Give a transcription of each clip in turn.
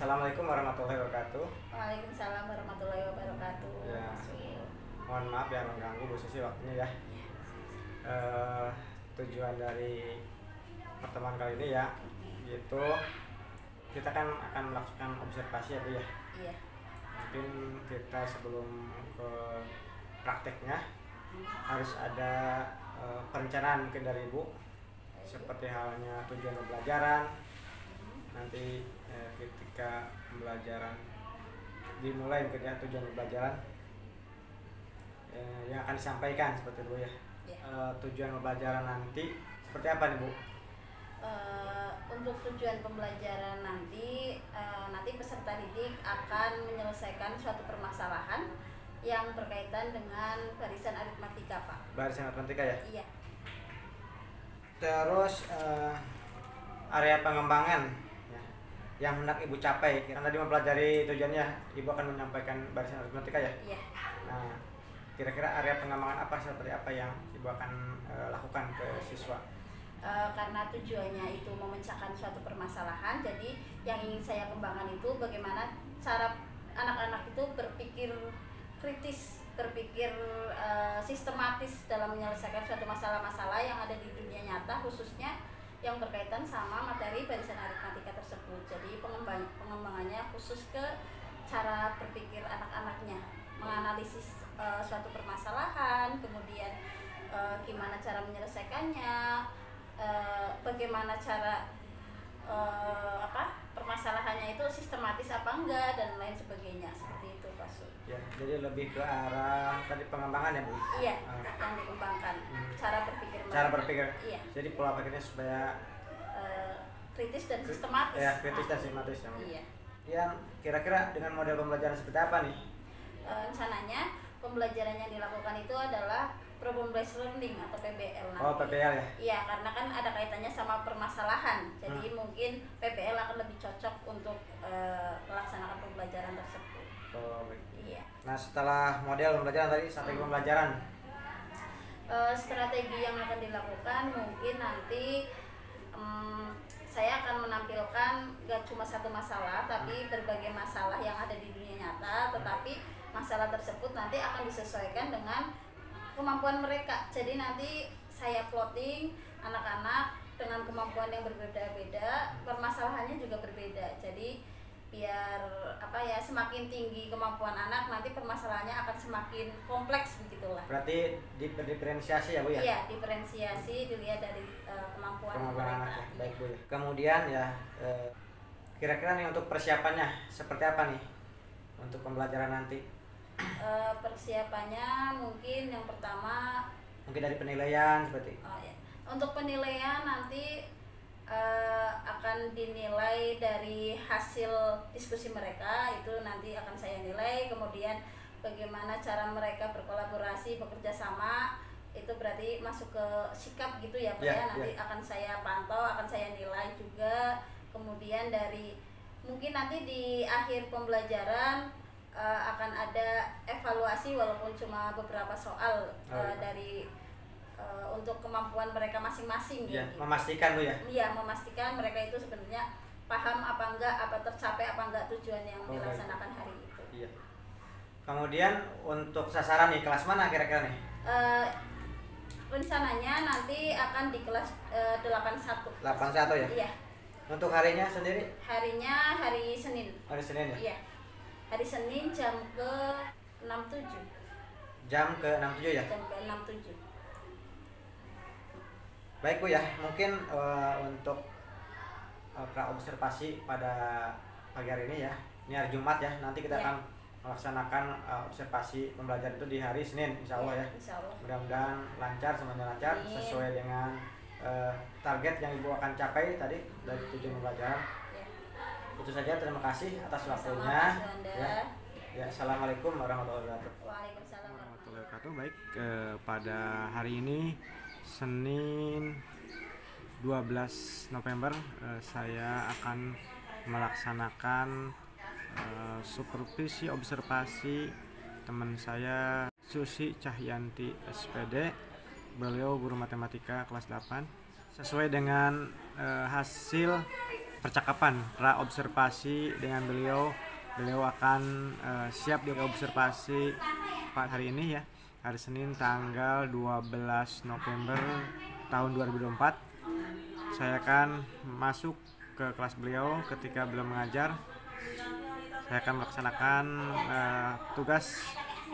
Assalamualaikum warahmatullahi wabarakatuh. Waalaikumsalam warahmatullahi wabarakatuh. Ya, mohon maaf ya mengganggu Bu Susi waktunya ya. Eh, Tujuan dari pertemuan kali ini ya, yaitu kita kan akan melakukan observasi ya Bu ya. Iya. Mungkin kita sebelum ke prakteknya harus ada perencanaan mungkin dari Ibu, seperti halnya tujuan pembelajaran. Nanti ketika pembelajaran dimulai mungkin ya tujuan pembelajaran yang akan disampaikan seperti itu ya. Tujuan pembelajaran nanti seperti apa nih Bu? Untuk tujuan pembelajaran nanti peserta didik akan menyelesaikan suatu permasalahan yang berkaitan dengan barisan aritmatika, Pak. Barisan aritmatika ya? Iya. Terus area pengembangan ya, yang hendak Ibu capai. Karena tadi mempelajari tujuannya, Ibu akan menyampaikan barisan aritmatika ya? Iya. Nah, kira-kira area pengembangan apa seperti apa yang Ibu akan lakukan ke siswa? Karena tujuannya itu memecahkan suatu permasalahan, jadi yang ingin saya kembangkan itu bagaimana cara anak-anak itu berpikir kritis, berpikir sistematis dalam menyelesaikan suatu masalah-masalah yang ada di dunia nyata, khususnya yang berkaitan sama materi barisan aritmatika tersebut. Jadi pengembangannya khusus ke cara berpikir anak-anaknya, menganalisis suatu permasalahan, kemudian gimana cara menyelesaikannya, bagaimana cara permasalahannya itu sistematis apa enggak, dan lain sebagainya, seperti itu Pak Su. Ya, jadi lebih ke arah tadi pengembangan ya Bu? Iya, yang dikembangkan cara berpikir mereka. Cara berpikir. Iya. Jadi pola pikirnya supaya kritis dan sistematis. Ya, kritis dan sistematis ya. Iya. Yang kira-kira dengan model pembelajaran seperti apa nih? Rencananya pembelajaran yang dilakukan itu adalah problem based learning atau PBL nanti. Oh, PBL ya? Iya, karena kan ada kaitannya sama permasalahan. Jadi mungkin PBL akan lebih cocok untuk melaksanakan pembelajaran tersebut. Oh, baik. Iya. Nah, setelah model pembelajaran tadi, strategi pembelajaran. Strategi yang akan dilakukan mungkin nanti saya akan menampilkan gak cuma satu masalah, tapi berbagai masalah yang ada di dunia nyata, tetapi masalah tersebut nanti akan disesuaikan dengan kemampuan mereka. Jadi nanti saya plotting anak-anak dengan kemampuan yang berbeda-beda, permasalahannya juga berbeda. Jadi biar semakin tinggi kemampuan anak, nanti permasalahannya akan semakin kompleks begitulah. Berarti diferensiasi ya Bu ya? Iya, diferensiasi dilihat dari kemampuan mereka. Anak ya. Baik Bu ya. Kemudian ya kira-kira nih untuk persiapannya seperti apa nih untuk pembelajaran nanti? Persiapannya mungkin yang pertama mungkin dari penilaian seperti untuk penilaian nanti akan dinilai dari hasil diskusi mereka, itu nanti akan saya nilai. Kemudian bagaimana cara mereka berkolaborasi, bekerja sama, itu berarti masuk ke sikap gitu ya Pak ya. Nanti akan saya pantau, akan saya nilai juga. Kemudian dari mungkin nanti di akhir pembelajaran akan ada evaluasi walaupun cuma beberapa soal dari untuk kemampuan mereka masing-masing ya, gitu. Memastikan Bu ya? Iya, memastikan mereka itu sebenarnya paham apa enggak, apa tercapai apa enggak tujuan yang dilaksanakan hari itu. Iya. Kemudian untuk sasaran nih, kelas mana kira-kira nih? Rencananya nanti akan di kelas 81. 81 ya? Iya. Untuk harinya sendiri? Harinya hari Senin. Hari Senin ya? Iya. Hari Senin jam ke 67. Jam ke 67 ya? Jam ke 67. Baik Bu ya, mungkin untuk observasi pada pagi hari ini ya, ini hari Jumat ya, nanti kita akan melaksanakan observasi pembelajaran itu di hari Senin, insya Allah ya. Insya Allah. Mudah-mudahan lancar, semuanya lancar, sesuai dengan target yang Ibu akan capai tadi dari tujuan pembelajaran. Itu saja, terima kasih atas waktunya. Ya, assalamualaikum warahmatullahi wabarakatuh. Waalaikumsalam warahmatullahi wabarakatuh. Baik, pada hari ini Senin 12 November saya akan melaksanakan supervisi observasi teman saya Susi Cahyanti SPD. Beliau guru matematika kelas 8. Sesuai dengan hasil percakapan, observasi dengan beliau. Beliau akan siap diobservasi hari ini ya, hari Senin tanggal 12 November tahun 2024. Saya akan masuk ke kelas beliau. Ketika beliau mengajar, saya akan melaksanakan tugas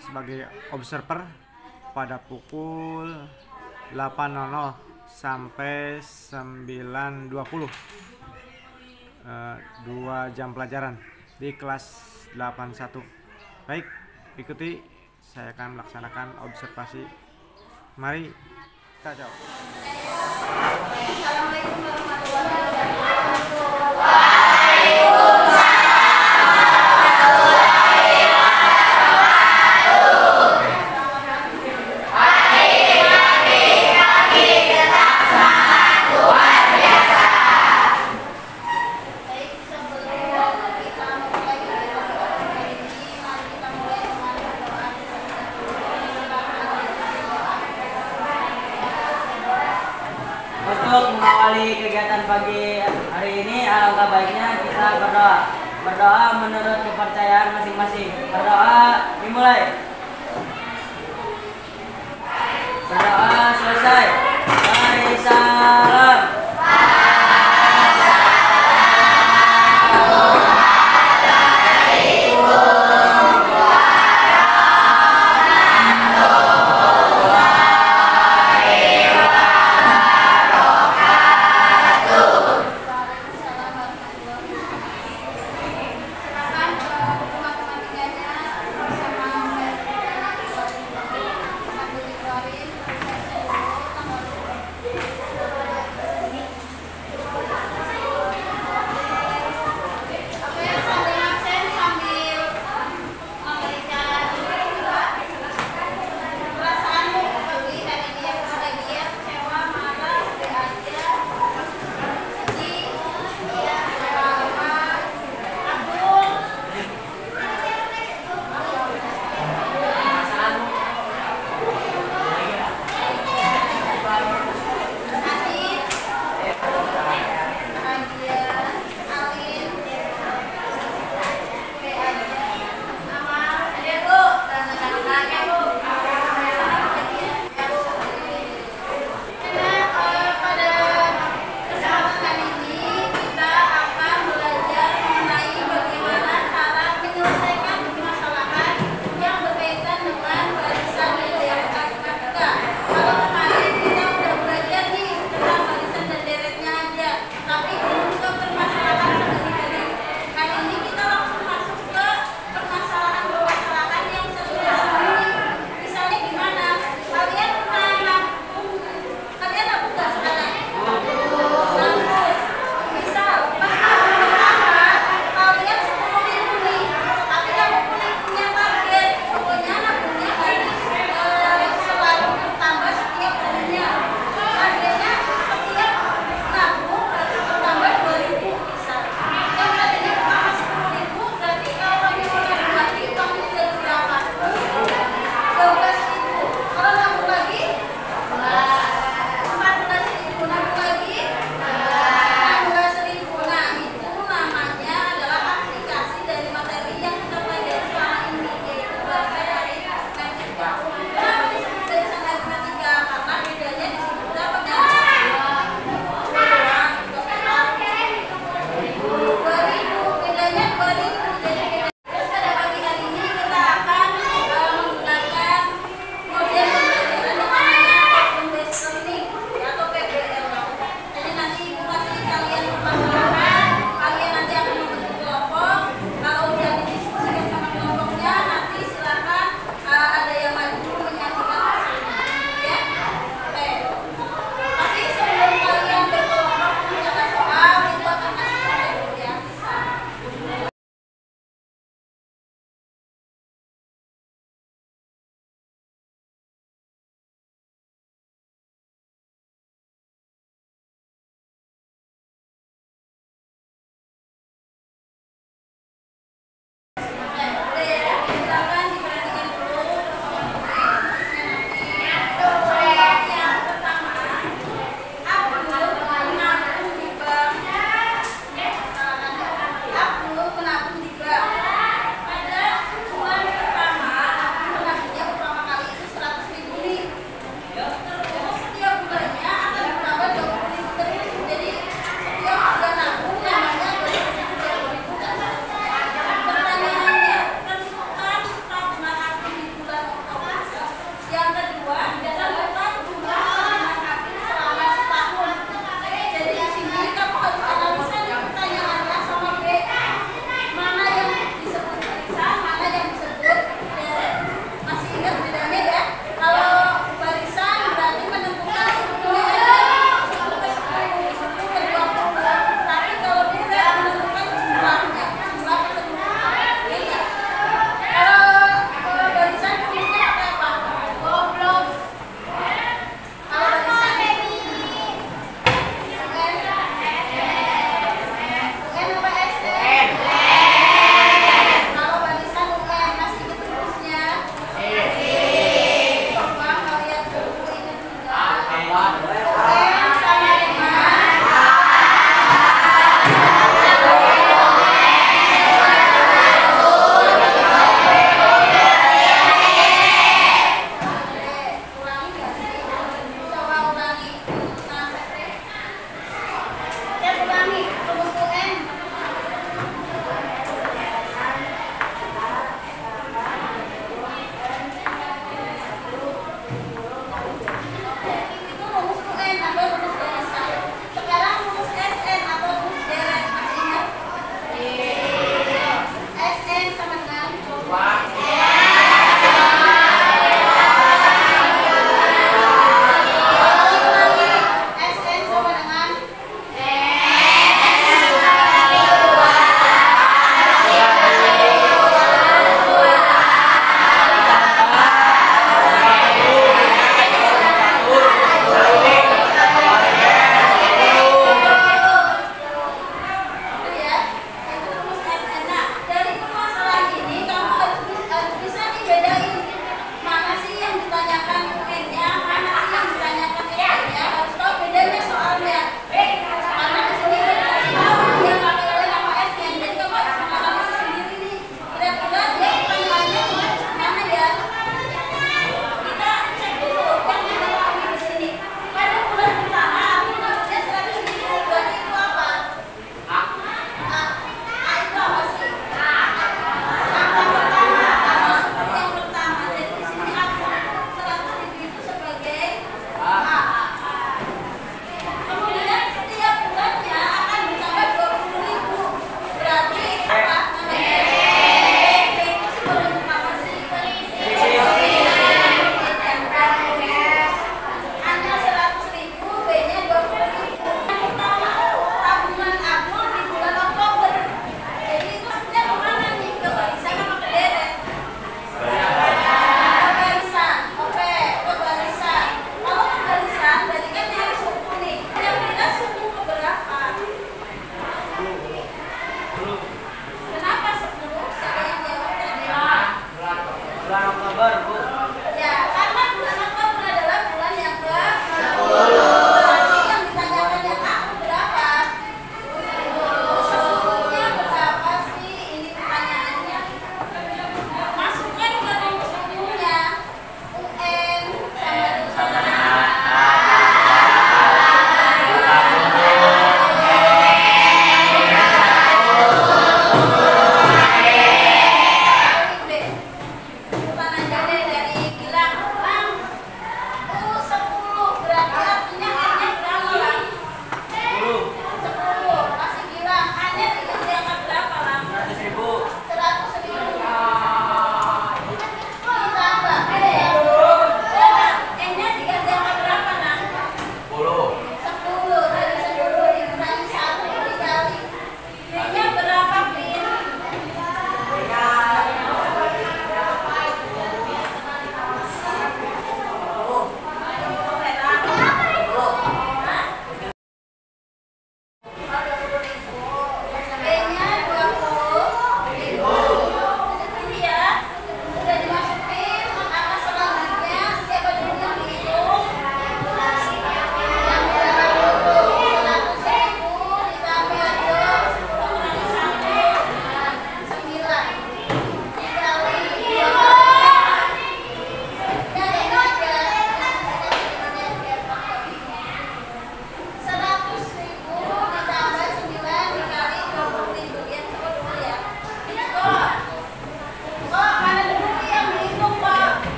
sebagai observer pada pukul 8.00 sampai 9.20, 2 jam pelajaran di kelas 81. Baik, ikuti, saya akan melaksanakan observasi. Mari kita jawab. Assalamualaikum warahmatullahi wabarakatuh. Untuk mengawali kegiatan pagi hari ini, alangkah baiknya kita berdoa. Berdoa menurut kepercayaan masing-masing. Berdoa dimulai. Berdoa selesai. Mari salam.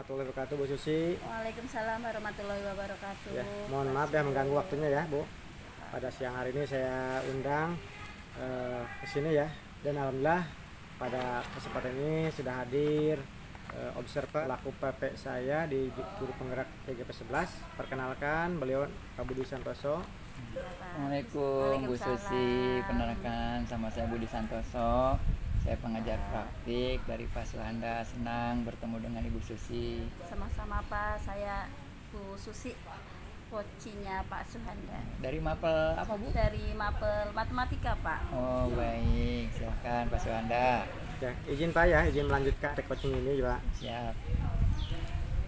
warahmatullahi wabarakatuh, Bu Susi. Waalaikumsalam warahmatullahi wabarakatuh. Ya, mohon maaf ya mengganggu waktunya ya, Bu. Pada siang hari ini saya undang ke sini ya, dan alhamdulillah pada kesempatan ini sudah hadir observer laku PP saya di guru penggerak TGP 11. Perkenalkan, beliau Pak Budi Santoso. Assalamualaikum Bu Susi, perkenalkan sama saya Budi Santoso. Saya pengajar praktik dari Pak Suhanda. Senang bertemu dengan Ibu Susi. Sama-sama Pak, saya Bu Susi, coachnya Pak Suhanda. Dari Mapel apa Bu? Dari Mapel Matematika Pak. Oh baik, silakan Pak Suhanda. Ya, izin Pak ya, izin melanjutkan coaching ini Pak. Siap.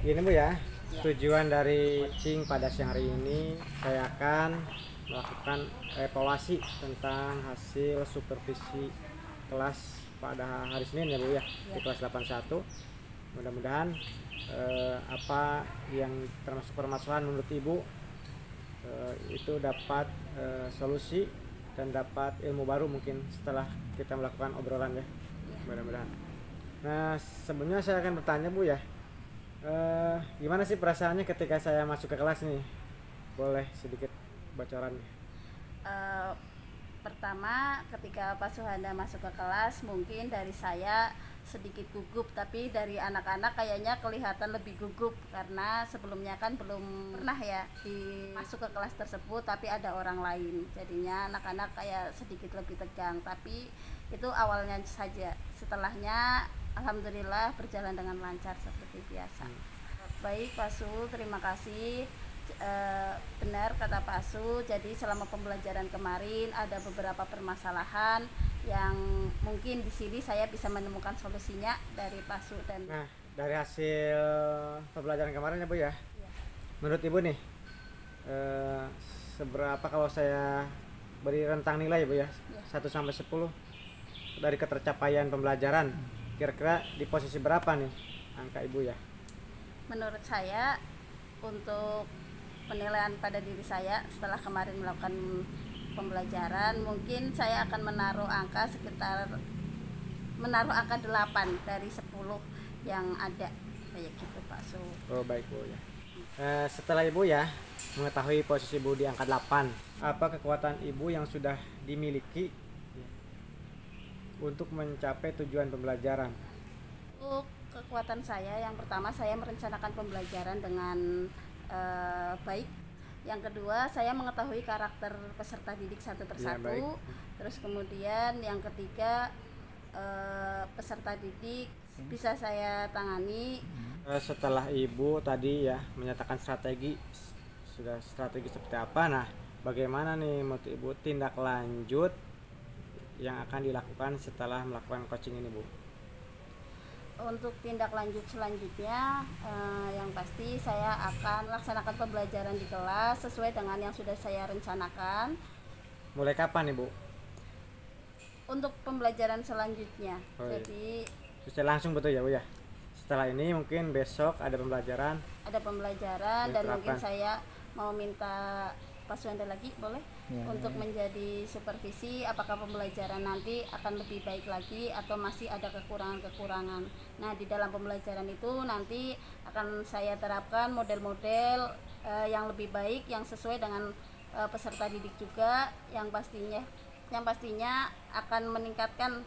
Gini Bu ya, tujuan dari coaching pada siang hari ini saya akan melakukan evaluasi tentang hasil supervisi kelas pada hari Senin ya Bu ya, di kelas 81. Mudah-mudahan apa yang termasuk permasalahan menurut Ibu itu dapat solusi dan dapat ilmu baru mungkin setelah kita melakukan obrolan ya, mudah-mudahan. Nah, sebelumnya saya akan bertanya Bu ya, gimana sih perasaannya ketika saya masuk ke kelas nih? Boleh sedikit bocoran? Pertama, ketika Pak Suhanda masuk ke kelas, mungkin dari saya sedikit gugup, tapi dari anak-anak kayaknya kelihatan lebih gugup karena sebelumnya kan belum pernah ya masuk ke kelas tersebut, tapi ada orang lain, jadinya anak-anak kayak sedikit lebih tegang, tapi itu awalnya saja. Setelahnya alhamdulillah berjalan dengan lancar seperti biasa. Baik Pak Su, terima kasih. Benar kata Pak Su, jadi selama pembelajaran kemarin ada beberapa permasalahan yang mungkin di sini saya bisa menemukan solusinya dari Pak Su. Dan nah, dari hasil pembelajaran kemarin ya Bu ya, menurut Ibu nih seberapa kalau saya beri rentang nilai Bu ya, 1 sampai 10 dari ketercapaian pembelajaran, kira-kira di posisi berapa nih angka Ibu ya? menurut saya, untuk penilaian pada diri saya setelah kemarin melakukan pembelajaran, mungkin saya akan menaruh angka 8 dari 10 yang ada, kayak gitu Pak Su. Oh baik Bu ya. Setelah Ibu ya mengetahui posisi Ibu di angka 8, apa kekuatan Ibu yang sudah dimiliki untuk mencapai tujuan pembelajaran? Untuk kekuatan saya, yang pertama saya merencanakan pembelajaran dengan baik. Yang kedua, saya mengetahui karakter peserta didik satu persatu. Ya, terus kemudian yang ketiga, peserta didik bisa saya tangani. Setelah Ibu tadi ya menyatakan strategi, sudah strategi seperti apa? Nah, bagaimana nih menurut Ibu tindak lanjut yang akan dilakukan setelah melakukan coaching ini Bu? Untuk tindak lanjut selanjutnya, yang pasti saya akan laksanakan pembelajaran di kelas sesuai dengan yang sudah saya rencanakan. Mulai kapan nih Bu? Untuk pembelajaran selanjutnya, iya. jadi Bisa langsung betul ya Bu ya? Setelah ini mungkin besok ada pembelajaran. Ada pembelajaran dan Berapa? mungkin saya mau minta Pak Suhanda lagi, boleh? Ya. Untuk menjadi supervisi, apakah pembelajaran nanti akan lebih baik lagi atau masih ada kekurangan-kekurangan. Nah, di dalam pembelajaran itu nanti akan saya terapkan model-model yang lebih baik, yang sesuai dengan peserta didik juga, yang pastinya akan meningkatkan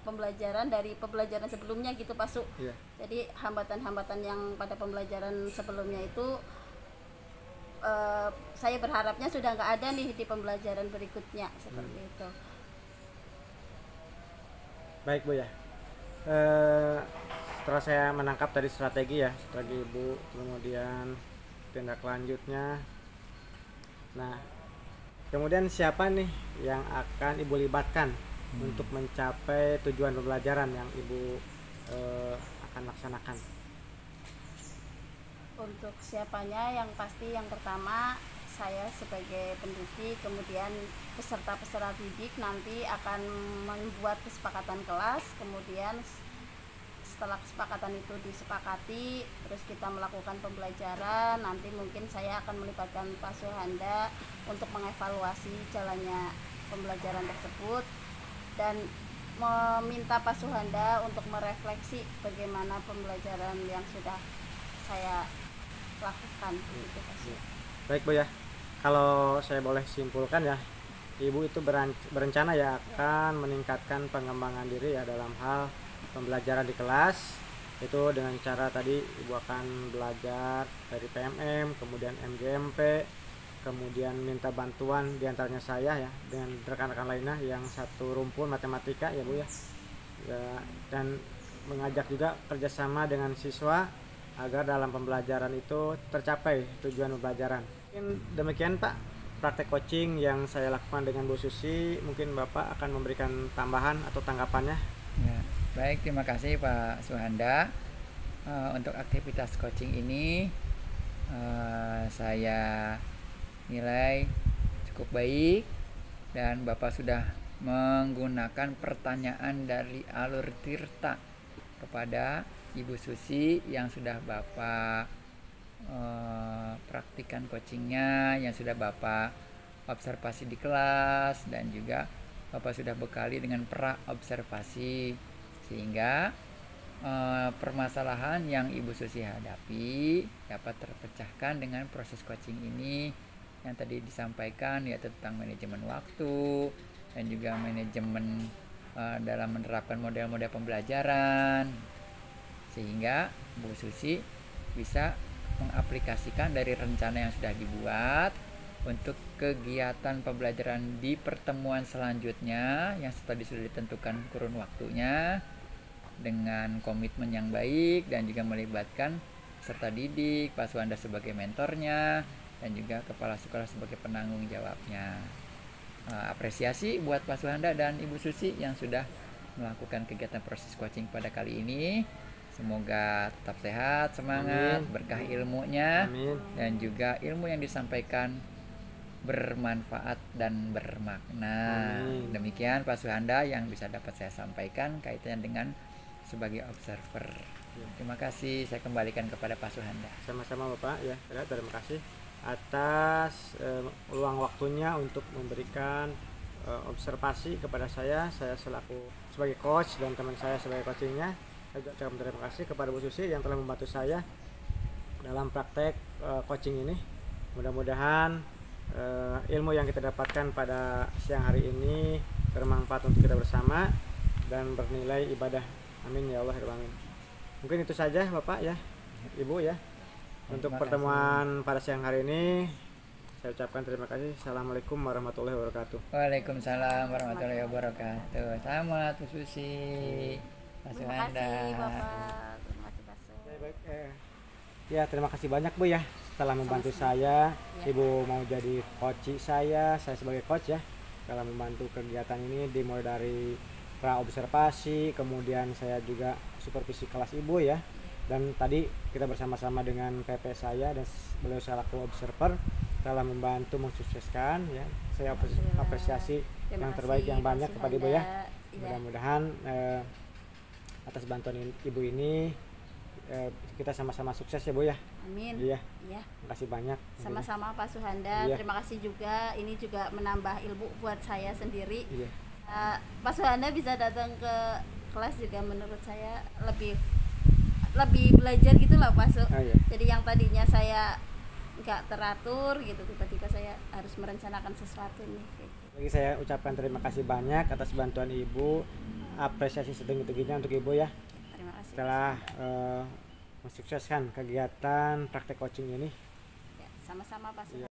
pembelajaran dari pembelajaran sebelumnya gitu Pak Su. Iya. Jadi hambatan-hambatan yang pada pembelajaran sebelumnya itu saya berharapnya sudah nggak ada nih di pembelajaran berikutnya seperti itu. Baik Bu ya. Setelah saya menangkap tadi strategi ya, strategi Ibu, kemudian tindak lanjutnya. Nah, kemudian siapa nih yang akan Ibu libatkan untuk mencapai tujuan pembelajaran yang Ibu akan laksanakan? Untuk siapanya, yang pasti yang pertama saya sebagai pendidik, kemudian peserta-peserta didik nanti akan membuat kesepakatan kelas, kemudian setelah kesepakatan itu disepakati, terus kita melakukan pembelajaran, nanti mungkin saya akan melibatkan Pak Suhanda untuk mengevaluasi jalannya pembelajaran tersebut. Dan meminta Pak Suhanda untuk merefleksi bagaimana pembelajaran yang sudah saya lakukan gitu Pak. Baik Bu ya, kalau saya boleh simpulkan ya, Ibu itu berencana ya akan meningkatkan pengembangan diri ya dalam hal pembelajaran di kelas, itu dengan cara tadi Ibu akan belajar dari PMM, kemudian MGMP, kemudian minta bantuan diantaranya saya ya dengan rekan-rekan lainnya yang satu rumpun matematika ya Bu ya, dan mengajak juga kerjasama dengan siswa agar dalam pembelajaran itu tercapai tujuan pembelajaran. Mungkin demikian Pak praktek coaching yang saya lakukan dengan Bu Susi. Mungkin Bapak akan memberikan tambahan atau tanggapannya. Ya, baik, terima kasih Pak Suhanda. Untuk aktivitas coaching ini saya nilai cukup baik, dan Bapak sudah menggunakan pertanyaan dari alur Tirta kepada Ibu Susi yang sudah Bapak praktikan coachingnya, yang sudah Bapak observasi di kelas, dan juga Bapak sudah bekali dengan pra observasi, sehingga permasalahan yang Ibu Susi hadapi dapat terpecahkan dengan proses coaching ini yang tadi disampaikan, yaitu tentang manajemen waktu dan juga manajemen dalam menerapkan model-model pembelajaran, sehingga Bu Susi bisa mengaplikasikan dari rencana yang sudah dibuat untuk kegiatan pembelajaran di pertemuan selanjutnya yang tadi sudah ditentukan kurun waktunya, dengan komitmen yang baik dan juga melibatkan peserta didik, Pak Suhanda sebagai mentornya, dan juga kepala sekolah sebagai penanggung jawabnya. Apresiasi buat Pak Suhanda dan Ibu Susi yang sudah melakukan kegiatan proses coaching pada kali ini. Semoga tetap sehat, semangat, Amin. berkah ilmunya. Amin. Dan juga ilmu yang disampaikan bermanfaat dan bermakna. Amin. Demikian Pak Suhanda yang bisa dapat saya sampaikan kaitannya dengan sebagai observer. Terima kasih, saya kembalikan kepada Pak Suhanda. Sama-sama Bapak ya, terima kasih atas luang waktunya untuk memberikan observasi kepada saya selaku sebagai coach dan teman saya sebagai coachingnya. Saya juga terima kasih kepada Bu Susi yang telah membantu saya dalam praktek coaching ini. Mudah-mudahan ilmu yang kita dapatkan pada siang hari ini bermanfaat untuk kita bersama dan bernilai ibadah. Amin ya Allah. Amin. Mungkin itu saja Bapak ya, Ibu ya, untuk pertemuan pada siang hari ini. Saya ucapkan terima kasih. Assalamualaikum warahmatullahi wabarakatuh. Waalaikumsalam warahmatullahi wabarakatuh. Selamat Bu Susi, Pak Terima Suhanda. kasih Bapak. Terima kasih Pak Su. Baik, ya terima kasih banyak Bu ya setelah membantu Sama-sama. saya. Ya. Ibu mau jadi coach saya sebagai coach ya dalam membantu kegiatan ini, dimulai dari pra observasi, kemudian saya juga supervisi kelas Ibu ya, dan tadi kita bersama-sama dengan PP saya dan beliau selaku observer dalam membantu mensukseskan ya. Saya apresiasi Terima yang terbaik kasih, yang Pak banyak kepada Ibu ya. Suhanda. Iya. Mudah-mudahan atas bantuan Ibu ini kita sama-sama sukses ya Bu ya. Amin. Iya, Iya. terima kasih banyak. Sama-sama Pak Suhanda. Iya. Terima kasih juga. Ini juga menambah ilmu buat saya sendiri. Iya. Pak Suhanda bisa datang ke kelas juga menurut saya lebih belajar gitu lah Pak Su. Oh, iya. Jadi yang tadinya saya nggak teratur gitu, tiba-tiba saya harus merencanakan sesuatu nih. Lagi saya ucapkan terima kasih banyak atas bantuan Ibu. Apresiasi setinggi-tingginya untuk Ibu ya Terima kasih. setelah mensukseskan kegiatan praktek coaching ini. Ya, sama-sama Pak Su.